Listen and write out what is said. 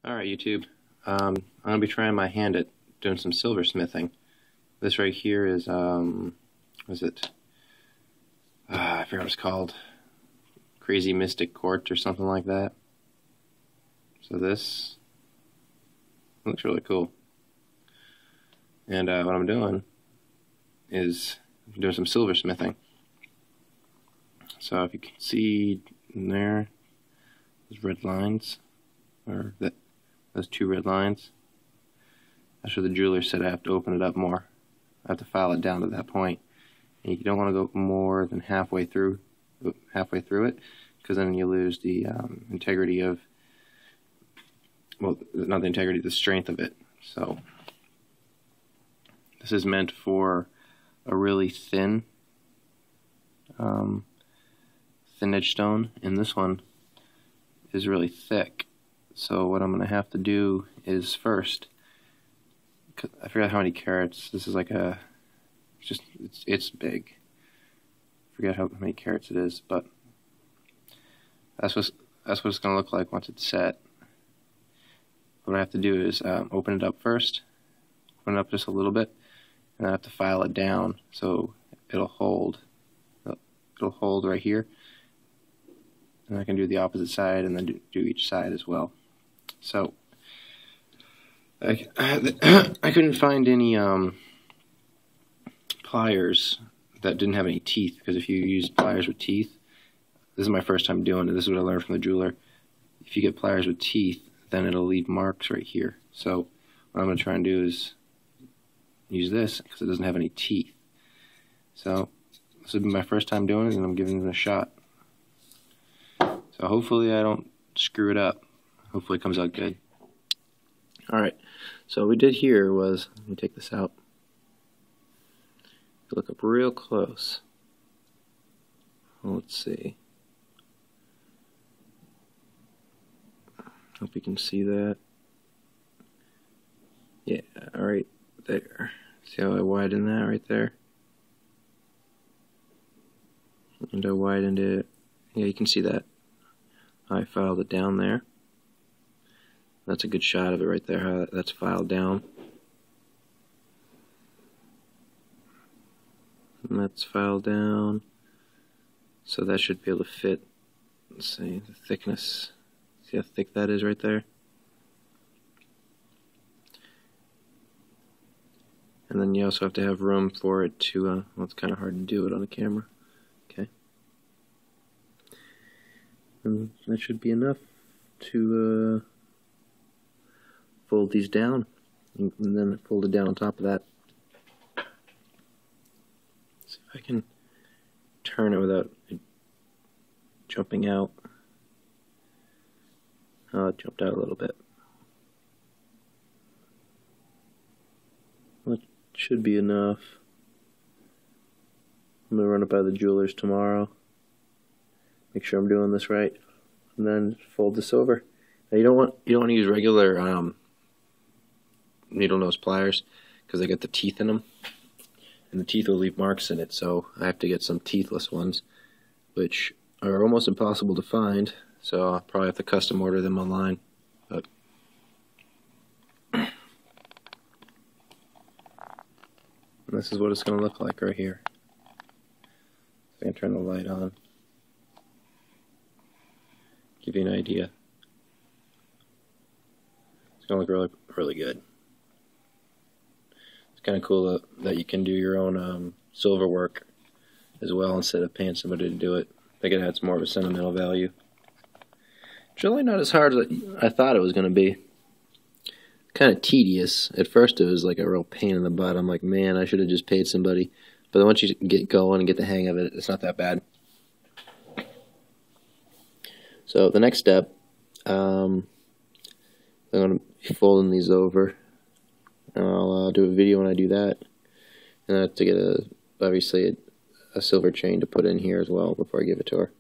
Alright, YouTube. I'm going to be trying my hand at doing some silversmithing. This right here is, what is it? I forget what it's called. Crazy Mystic Quartz or something like that. So this looks really cool. And what I'm doing is doing some silversmithing. So if you can see in there, those red lines, or those two red lines, that's where the jeweler said I have to open it up more. I have to file it down to that point. And you don't want to go more than halfway through it, because then you lose the integrity of, well, not the integrity, the strength of it. So this is meant for a really thin edge stone, and this one is really thick. So what I'm going to have to do is first, I forgot how many carats. This is like a, it's big. I forget how many carats it is, but that's what it's going to look like once it's set. What I have to do is open it up first, open it up just a little bit, and I have to file it down so it'll hold. It'll hold right here, and I can do the opposite side and then do each side as well. So I couldn't find any pliers that didn't have any teeth, because if you use pliers with teeth, this is my first time doing it, this is what I learned from the jeweler, if you get pliers with teeth, then it'll leave marks right here. So what I'm going to try and do is use this, because it doesn't have any teeth. So this will be my first time doing it, and I'm giving it a shot. So hopefully I don't screw it up. Hopefully it comes out good. Alright, so what we did here was, let me take this out. Look up real close. Let's see. Hope you can see that. Yeah, right there. See how I widened that right there? And I widened it. Yeah, you can see that. I filed it down there. That's a good shot of it right there, how that's filed down. And that's filed down. So that should be able to fit, let's see, the thickness. See how thick that is right there? And then you also have to have room for it to, well, it's kind of hard to do it on a camera. Okay. And that should be enough to fold these down, and then fold it down on top of that. See if I can turn it without it jumping out. Oh, it jumped out a little bit. Well, it should be enough. I'm gonna run it by the jewelers tomorrow. Make sure I'm doing this right, and then fold this over. Now you don't want to use regular needle nose pliers, because they get the teeth in them, and the teeth will leave marks in it. So I have to get some teethless ones, which are almost impossible to find. So I'll probably have to custom order them online. But this is what it's going to look like right here. So I can turn the light on. Give you an idea. It's going to look really good. It's kind of cool that you can do your own silver work as well instead of paying somebody to do it. I think it adds more of a sentimental value. It's really not as hard as I thought it was going to be. Kind of tedious. At first it was like a real pain in the butt. I'm like, man, I should have just paid somebody. But then once you get going and get the hang of it, it's not that bad. So the next step, I'm going to be folding these over. And I'll do a video when I do that. And I have to get obviously a silver chain to put in here as well before I give it to her.